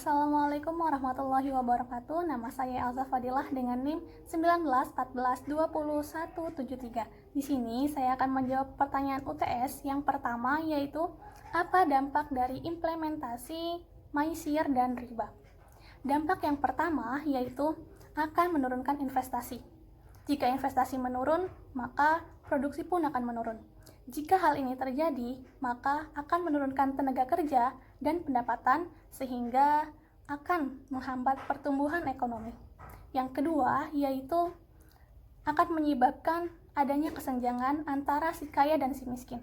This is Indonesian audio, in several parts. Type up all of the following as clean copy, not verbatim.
Assalamualaikum warahmatullahi wabarakatuh. Nama saya Elza Fadilah dengan NIM 19142173. Di sini saya akan menjawab pertanyaan UTS yang pertama, yaitu apa dampak dari implementasi maisir dan riba? Dampak yang pertama yaitu akan menurunkan investasi. Jika investasi menurun, maka produksi pun akan menurun. Jika hal ini terjadi, maka akan menurunkan tenaga kerja dan pendapatan sehingga akan menghambat pertumbuhan ekonomi. Yang kedua, yaitu akan menyebabkan adanya kesenjangan antara si kaya dan si miskin.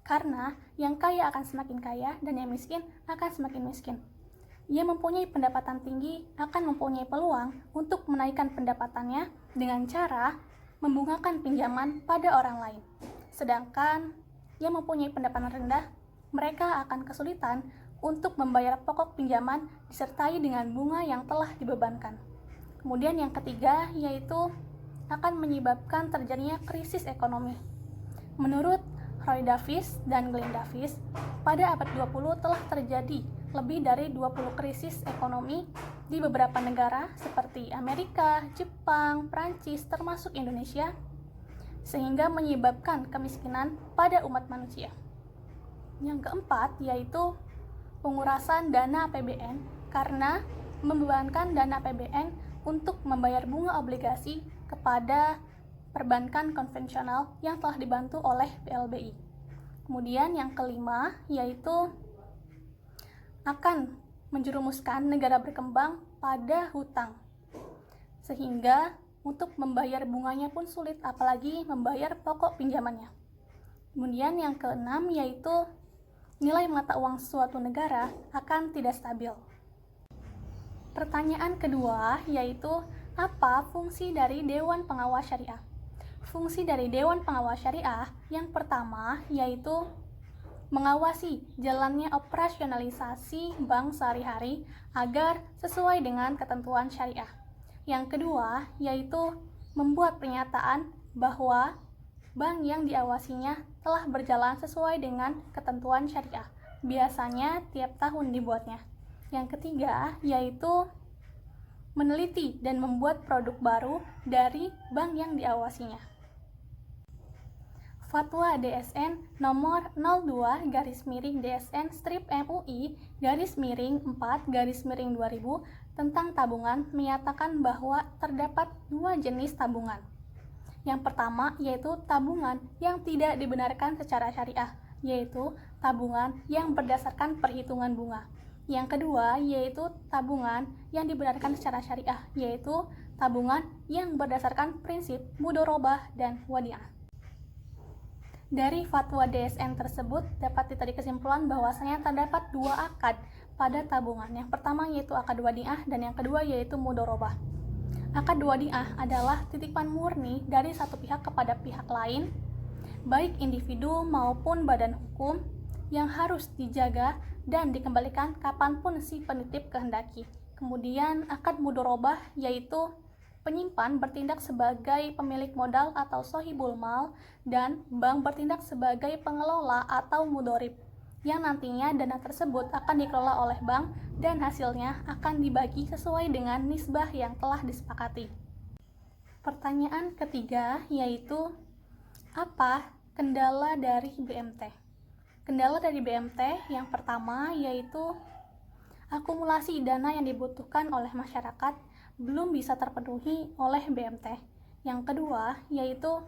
Karena yang kaya akan semakin kaya dan yang miskin akan semakin miskin. Ia mempunyai pendapatan tinggi akan mempunyai peluang untuk menaikkan pendapatannya dengan cara membungakan pinjaman pada orang lain. Sedangkan yang mempunyai pendapatan rendah, mereka akan kesulitan untuk membayar pokok pinjaman disertai dengan bunga yang telah dibebankan. Kemudian yang ketiga yaitu akan menyebabkan terjadinya krisis ekonomi. Menurut Roy Davis dan Glenn Davis, pada abad 20 telah terjadi lebih dari 20 krisis ekonomi di beberapa negara seperti Amerika, Jepang, Prancis, termasuk Indonesia, sehingga menyebabkan kemiskinan pada umat manusia. Yang keempat yaitu pengurasan dana APBN karena membebankan dana APBN untuk membayar bunga obligasi kepada perbankan konvensional yang telah dibantu oleh BLBI. Kemudian yang kelima yaitu akan menjerumuskan negara berkembang pada hutang, sehingga untuk membayar bunganya pun sulit, apalagi membayar pokok pinjamannya. Kemudian yang keenam yaitu nilai mata uang suatu negara akan tidak stabil. Pertanyaan kedua yaitu apa fungsi dari Dewan Pengawas Syariah? Fungsi dari Dewan Pengawas Syariah yang pertama yaitu mengawasi jalannya operasionalisasi bank sehari-hari agar sesuai dengan ketentuan syariah. Yang kedua yaitu membuat pernyataan bahwa bank yang diawasinya telah berjalan sesuai dengan ketentuan syariah. Biasanya tiap tahun dibuatnya. Yang ketiga yaitu meneliti dan membuat produk baru dari bank yang diawasinya. Fatwa DSN nomor 02-DSN-MUI-4-2000 tentang tabungan menyatakan bahwa terdapat dua jenis tabungan. Yang pertama yaitu tabungan yang tidak dibenarkan secara syariah, yaitu tabungan yang berdasarkan perhitungan bunga. Yang kedua yaitu tabungan yang dibenarkan secara syariah, yaitu tabungan yang berdasarkan prinsip mudharabah dan wadiah. Dari fatwa DSN tersebut dapat ditarik kesimpulan bahwasanya terdapat dua akad pada tabungan. Yang pertama yaitu akad wadiah dan yang kedua yaitu mudharabah. Akad wadiah adalah titipan murni dari satu pihak kepada pihak lain, baik individu maupun badan hukum, yang harus dijaga dan dikembalikan kapanpun si penitip kehendaki. Kemudian akad mudharabah yaitu penyimpan bertindak sebagai pemilik modal atau sohibul mal dan bank bertindak sebagai pengelola atau mudharib, yang nantinya dana tersebut akan dikelola oleh bank dan hasilnya akan dibagi sesuai dengan nisbah yang telah disepakati. Pertanyaan ketiga yaitu apa kendala dari BMT? Kendala dari BMT yang pertama yaitu akumulasi dana yang dibutuhkan oleh masyarakat belum bisa terpenuhi oleh BMT. Yang kedua yaitu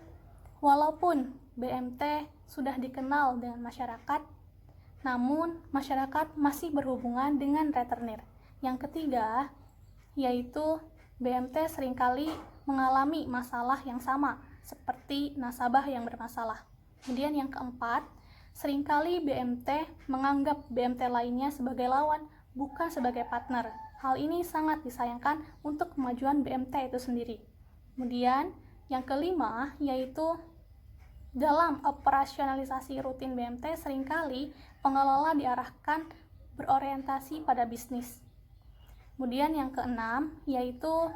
walaupun BMT sudah dikenal dengan masyarakat, namun masyarakat masih berhubungan dengan rentenir. Yang ketiga yaitu BMT seringkali mengalami masalah yang sama seperti nasabah yang bermasalah. Kemudian yang keempat, seringkali BMT menganggap BMT lainnya sebagai lawan, bukan sebagai partner. Hal ini sangat disayangkan untuk kemajuan BMT itu sendiri. Kemudian yang kelima yaitu dalam operasionalisasi rutin BMT seringkali pengelola diarahkan berorientasi pada bisnis. Kemudian yang keenam yaitu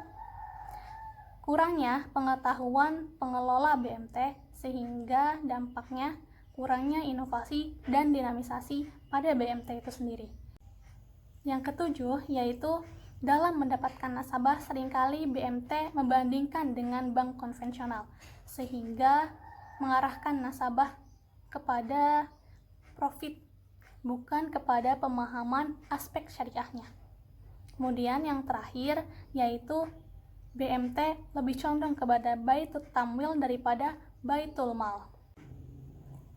kurangnya pengetahuan pengelola BMT sehingga dampaknya kurangnya inovasi dan dinamisasi pada BMT itu sendiri. Yang ketujuh yaitu dalam mendapatkan nasabah seringkali BMT membandingkan dengan bank konvensional sehingga mengarahkan nasabah kepada profit bukan kepada pemahaman aspek syariahnya. Kemudian yang terakhir yaitu BMT lebih condong kepada baitul tamwil daripada baitul mal.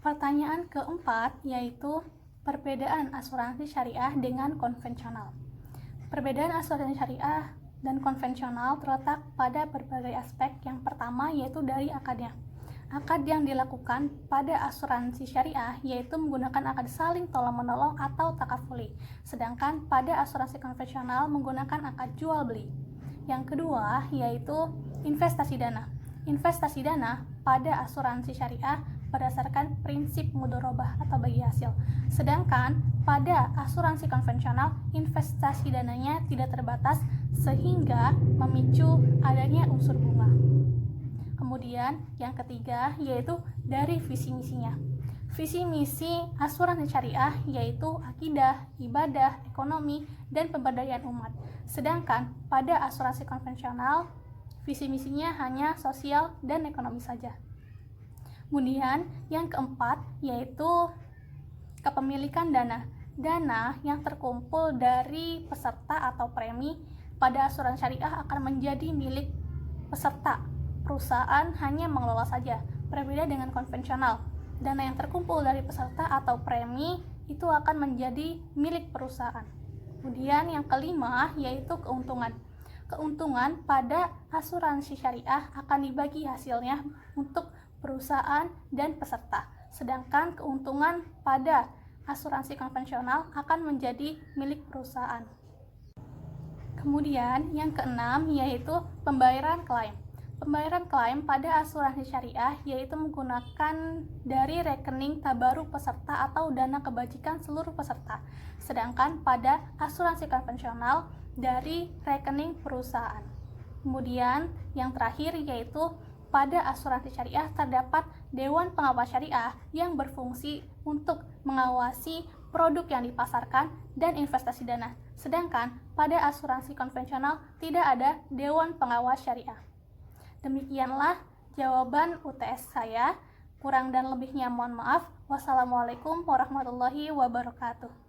Pertanyaan keempat yaitu perbedaan asuransi syariah dengan konvensional. Perbedaan asuransi syariah dan konvensional terletak pada berbagai aspek. Yang pertama yaitu dari akadnya. Akad yang dilakukan pada asuransi syariah yaitu menggunakan akad saling tolong-menolong atau takafuli, sedangkan pada asuransi konvensional menggunakan akad jual beli. Yang kedua yaitu investasi dana. Investasi dana pada asuransi syariah berdasarkan prinsip mudharabah atau bagi hasil. Sedangkan pada asuransi konvensional investasi dananya tidak terbatas sehingga memicu adanya unsur bunga. Kemudian yang ketiga yaitu dari visi misinya. Visi misi asuransi syariah yaitu akidah, ibadah, ekonomi, dan pemberdayaan umat. Sedangkan pada asuransi konvensional visi misinya hanya sosial dan ekonomi saja. Kemudian yang keempat yaitu kepemilikan dana. Dana yang terkumpul dari peserta atau premi pada asuransi syariah akan menjadi milik peserta. Perusahaan hanya mengelola saja. Berbeda dengan konvensional. Dana yang terkumpul dari peserta atau premi itu akan menjadi milik perusahaan. Kemudian yang kelima yaitu keuntungan. Keuntungan pada asuransi syariah akan dibagi hasilnya untuk perusahaan dan peserta, sedangkan keuntungan pada asuransi konvensional akan menjadi milik perusahaan. Kemudian yang keenam yaitu pembayaran klaim. Pembayaran klaim pada asuransi syariah yaitu menggunakan dari rekening tabaruk peserta atau dana kebajikan seluruh peserta, sedangkan pada asuransi konvensional dari rekening perusahaan. Kemudian yang terakhir yaitu pada asuransi syariah terdapat Dewan Pengawas Syariah yang berfungsi untuk mengawasi produk yang dipasarkan dan investasi dana. Sedangkan pada asuransi konvensional tidak ada Dewan Pengawas Syariah. Demikianlah jawaban UTS saya. Kurang dan lebihnya mohon maaf. Wassalamualaikum warahmatullahi wabarakatuh.